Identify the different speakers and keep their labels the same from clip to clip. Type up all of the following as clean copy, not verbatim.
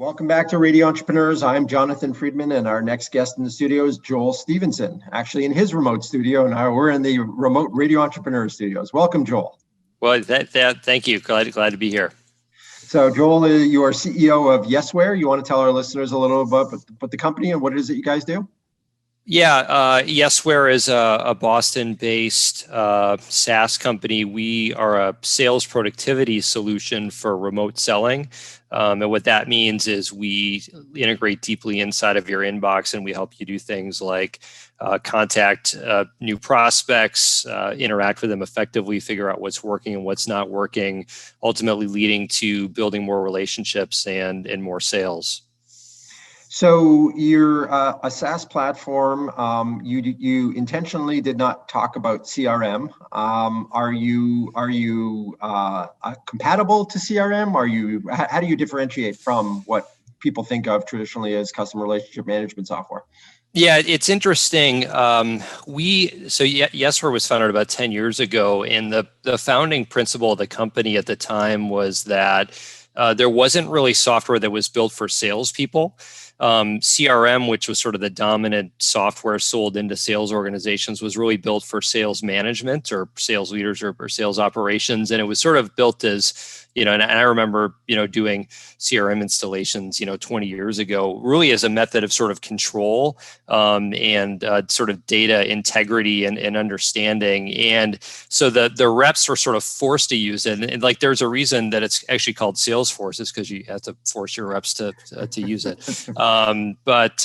Speaker 1: Welcome back to Radio Entrepreneurs. I'm Jonathan Freedman, and our next guest in the studio is Joel Stevenson, actually in his remote studio. Now we're in the remote Radio Entrepreneurs studios. Welcome, Joel.
Speaker 2: Well, thank you. Glad to be here.
Speaker 1: So, Joel, you are CEO of Yesware. You want to tell our listeners a little about the company and what it is that you guys do?
Speaker 2: Yeah, Yesware is a Boston-based SaaS company. We are a sales productivity solution for remote selling. And what that means is we integrate deeply inside of your inbox, and we help you do things like contact new prospects, interact with them effectively, figure out what's working and what's not working, ultimately leading to building more relationships and more sales.
Speaker 1: So you're a SaaS platform. You intentionally did not talk about CRM. Are you compatible to CRM? How do you differentiate from what people think of traditionally as customer relationship management software?
Speaker 2: Yeah, it's interesting. Yesware was founded about 10 years ago, and the founding principle of the company at the time was that there wasn't really software that was built for salespeople. CRM, which was sort of the dominant software sold into sales organizations, was really built for sales management or sales leaders or sales operations. And it was sort of built as, and I remember, doing CRM installations, 20 years ago, really as a method of sort of control and sort of data integrity and understanding. And so the reps were sort of forced to use it. And like, there's a reason that it's actually called Salesforce, is because you have to force your reps to use it. But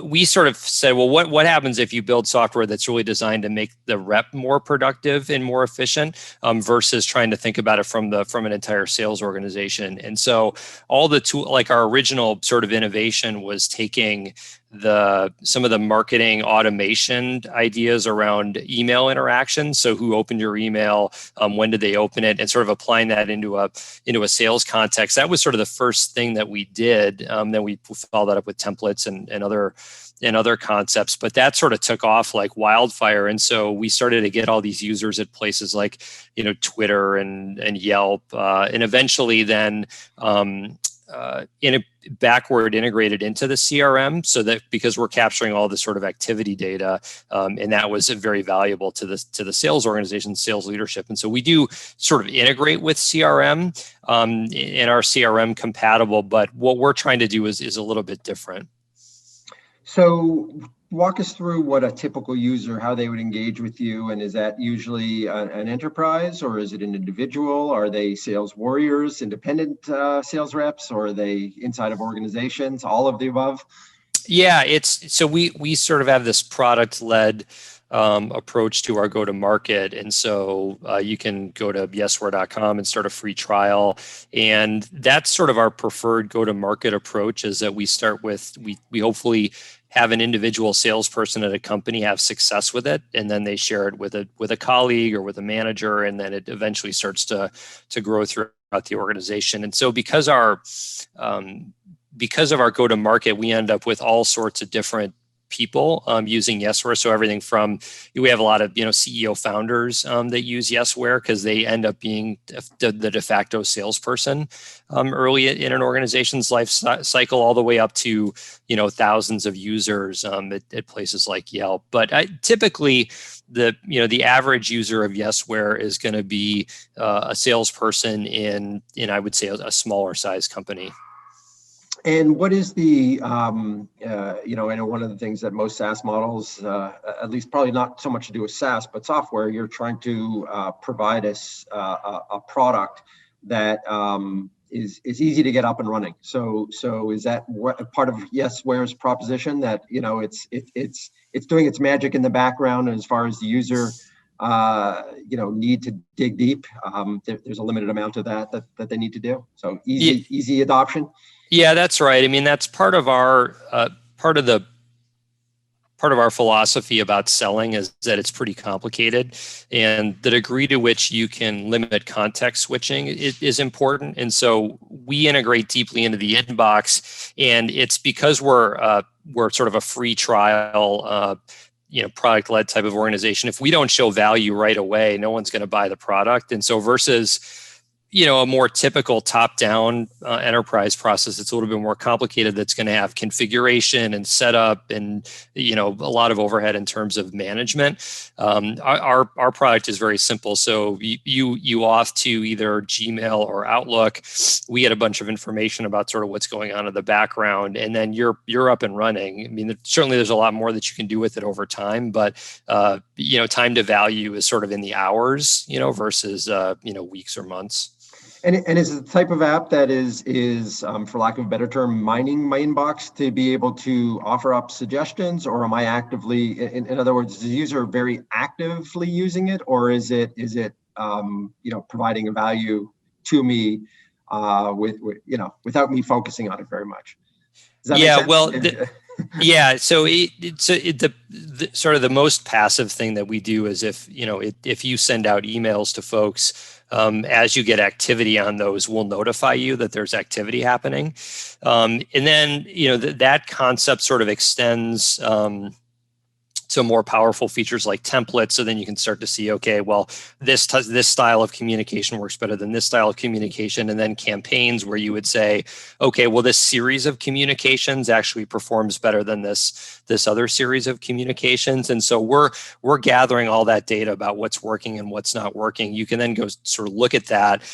Speaker 2: we sort of said, well, what happens if you build software that's really designed to make the rep more productive and more efficient versus trying to think about it from an entire sales organization? And so all the like our original sort of innovation was taking some of the marketing automation ideas around email interaction. So who opened your email, when did they open it, and sort of applying that into a sales context. That was sort of the first thing that we did. Then we followed that up with templates and other concepts, but that sort of took off like wildfire. And so we started to get all these users at places like, Twitter and Yelp, and eventually then backward integrated into the CRM, so that because we're capturing all the sort of activity data, and that was very valuable to the sales organization, sales leadership. And so we do sort of integrate with CRM, and our CRM compatible, but what we're trying to do is a little bit different.
Speaker 1: So walk us through what a typical user, how they would engage with you. And is that usually an enterprise, or is it an individual? Are they sales warriors, independent sales reps, or are they inside of organizations, all of the above?
Speaker 2: Yeah, so we sort of have this product-led approach to our go-to-market. And so you can go to yesware.com and start a free trial. And that's sort of our preferred go-to-market approach, is that we start with, we hopefully have an individual salesperson at a company have success with it, and then they share it with a colleague or with a manager, and then it eventually starts to grow throughout the organization. And so because of our go-to-market, we end up with all sorts of different people using Yesware. So everything from, we have a lot of CEO founders that use Yesware because they end up being the de facto salesperson early in an organization's life cycle, all the way up to thousands of users at places like Yelp. But typically, the average user of Yesware is going to be a salesperson in I would say a smaller size company.
Speaker 1: And what is the, I know one of the things that most SaaS models, at least probably not so much to do with SaaS, but software, you're trying to provide us a product that is easy to get up and running. So is that what part of Yesware's proposition, that it's doing its magic in the background as far as the user need to dig deep? There's a limited amount of that they need to do. So easy adoption.
Speaker 2: Yeah, that's right. I mean, that's part of our philosophy about selling, is that it's pretty complicated, and the degree to which you can limit context switching is important. And so we integrate deeply into the inbox, and it's because we're sort of a free trial, product-led type of organization. If we don't show value right away, no one's going to buy the product. And so versus a more typical top-down enterprise process. It's a little bit more complicated. That's going to have configuration and setup, and a lot of overhead in terms of management. Our product is very simple. So you off to either Gmail or Outlook. We get a bunch of information about sort of what's going on in the background, and then you're up and running. I mean, certainly there's a lot more that you can do with it over time, but time to value is sort of in the hours, versus weeks or months.
Speaker 1: And is it the type of app that is for lack of a better term, mining my inbox to be able to offer up suggestions, or am I actively, in other words, is the user very actively using it, or is it providing a value to me with without me focusing on it very much? Does that make sense?
Speaker 2: Well, yeah. So the sort of the most passive thing that we do is if you send out emails to folks, as you get activity on those, we'll notify you that there's activity happening. And then, that concept sort of extends to more powerful features like templates. So then you can start to see, okay, well, this style of communication works better than this style of communication. And then campaigns where you would say, okay, well, this series of communications actually performs better than this other series of communications. And so we're gathering all that data about what's working and what's not working. You can then go sort of look at that.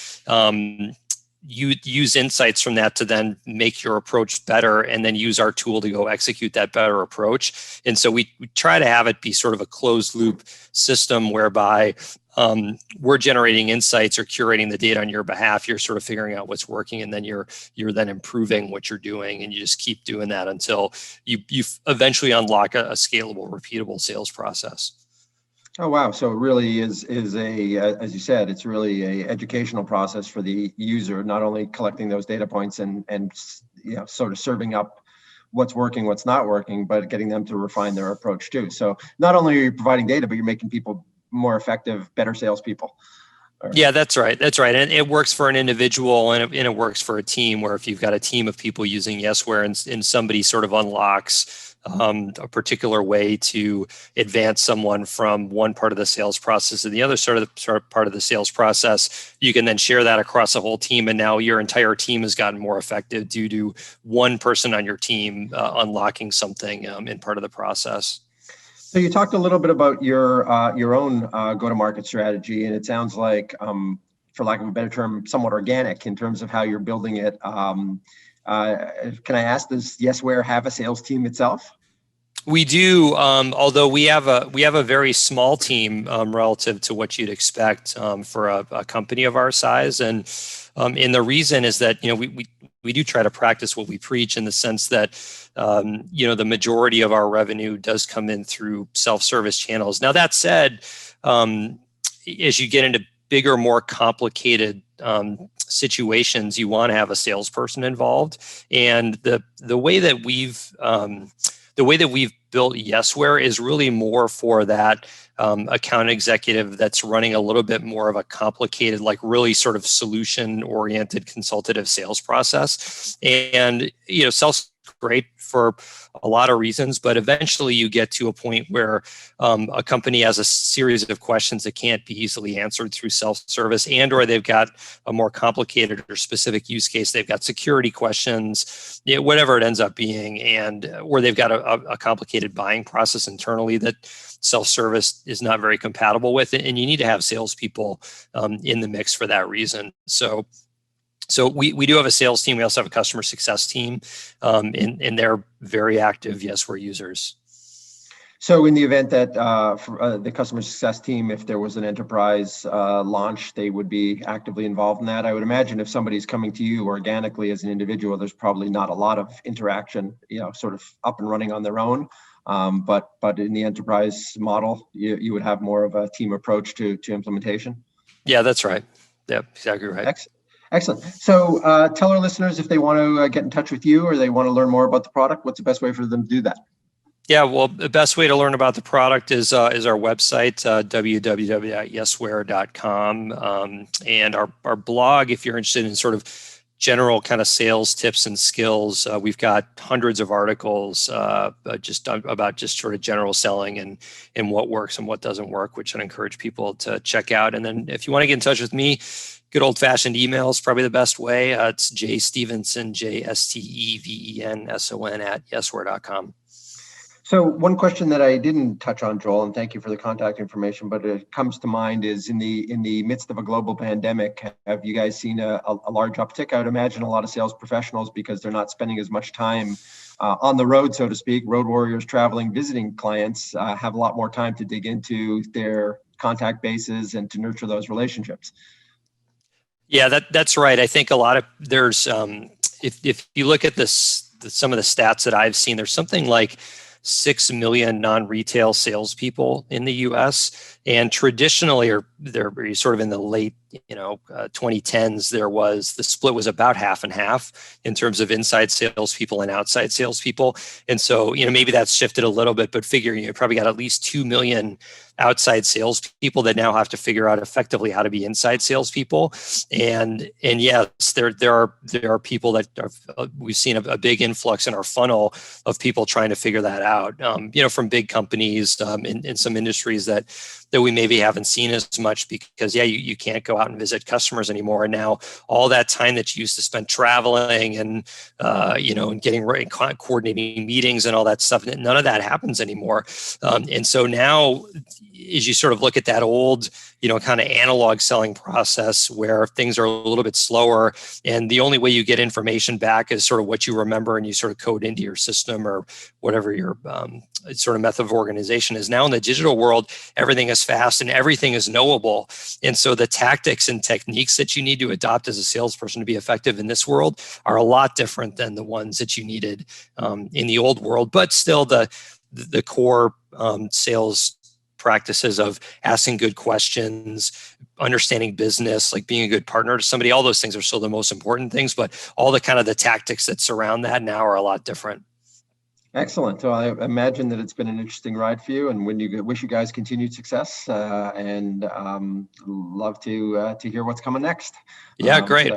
Speaker 2: You use insights from that to then make your approach better, and then use our tool to go execute that better approach. And so we try to have it be sort of a closed loop system whereby we're generating insights or curating the data on your behalf. You're sort of figuring out what's working, and then you're then improving what you're doing, and you just keep doing that until you eventually unlock a scalable, repeatable sales process.
Speaker 1: Oh, wow. So it really is a, as you said, it's really a educational process for the user, not only collecting those data points and sort of serving up what's working, what's not working, but getting them to refine their approach too. So not only are you providing data, but you're making people more effective, better salespeople.
Speaker 2: Yeah, that's right. And it works for an individual, and it works for a team, where if you've got a team of people using Yesware and somebody sort of unlocks a particular way to advance someone from one part of the sales process to the other sort of part of the sales process, you can then share that across a whole team. And now your entire team has gotten more effective due to one person on your team unlocking something in part of the process.
Speaker 1: So you talked a little bit about your own go-to-market strategy, and it sounds like, for lack of a better term, somewhat organic in terms of how you're building it. Can I ask, does Yesware have a sales team itself?
Speaker 2: We do, although we have a very small team relative to what you'd expect for a company of our size, and the reason is that we do try to practice what we preach, in the sense that the majority of our revenue does come in through self-service channels. Now, that said, as you get into bigger, more complicated situations, you want to have a salesperson involved. And the way that we've built Yesware is really more for that account executive that's running a little bit more of a complicated, like really sort of solution-oriented consultative sales process. And sales great for a lot of reasons, but eventually you get to a point where a company has a series of questions that can't be easily answered through self-service, or they've got a more complicated or specific use case. They've got security questions, whatever it ends up being, or they've got a complicated buying process internally that self-service is not very compatible with, and you need to have salespeople in the mix for that reason. So we do have a sales team. We also have a customer success team, and they're very active Yesware users.
Speaker 1: So in the event that for, the customer success team, if there was an enterprise launch, they would be actively involved in that. I would imagine if somebody's coming to you organically as an individual, there's probably not a lot of interaction, sort of up and running on their own. But in the enterprise model, you would have more of a team approach to implementation.
Speaker 2: Yeah, that's right. Yeah, exactly right.
Speaker 1: Excellent. So tell our listeners, if they want to get in touch with you or they want to learn more about the product, what's the best way for them to do that?
Speaker 2: Yeah, well, the best way to learn about the product is our website, www.yesware.com, and our blog, if you're interested in sort of general kind of sales tips and skills. We've got hundreds of articles just about just sort of general selling and what works and what doesn't work, which I'd encourage people to check out. And then if you want to get in touch with me, good old fashioned email is probably the best way. It's jstevenson, JSTEVENSON at yesware.com.
Speaker 1: So one question that I didn't touch on, Joel, and thank you for the contact information, but it comes to mind is in the midst of a global pandemic, have you guys seen a large uptick? I would imagine a lot of sales professionals, because they're not spending as much time on the road, so to speak, road warriors traveling, visiting clients, have a lot more time to dig into their contact bases and to nurture those relationships.
Speaker 2: Yeah, that's right. I think a lot of there's if you look at some of the stats that I've seen, there's something like 6 million non-retail salespeople in the U.S. And traditionally, or they're sort of in the late 2010s, the split was about half and half in terms of inside salespeople and outside salespeople. And so maybe that's shifted a little bit, but figure you probably got at least 2 million outside salespeople that now have to figure out effectively how to be inside salespeople. And yes, there are people that we've seen a big influx in our funnel of people trying to figure that out. From big companies in some industries that we maybe haven't seen as much because you can't go out and visit customers anymore. And now all that time that you used to spend traveling and and getting ready, coordinating meetings and all that stuff, none of that happens anymore. And so now, as you sort of look at that old, kind of analog selling process where things are a little bit slower, and the only way you get information back is sort of what you remember and you sort of code into your system or whatever your sort of method of organization is. Now in the digital world, everything is fast and everything is knowable. And so the tactics and techniques that you need to adopt as a salesperson to be effective in this world are a lot different than the ones that you needed in the old world. But still, the core sales practices of asking good questions, understanding business, like being a good partner to somebody, all those things are still the most important things, but all the kind of the tactics that surround that now are a lot different.
Speaker 1: Excellent. So I imagine that it's been an interesting ride for you, and wish you guys continued success, and love to hear what's coming next.
Speaker 2: Yeah, great.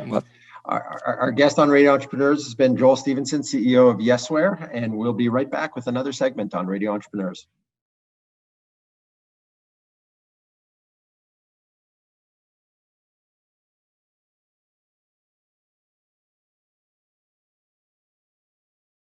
Speaker 1: Our guest on Radio Entrepreneurs has been Joel Stevenson, CEO of Yesware, and we'll be right back with another segment on Radio Entrepreneurs.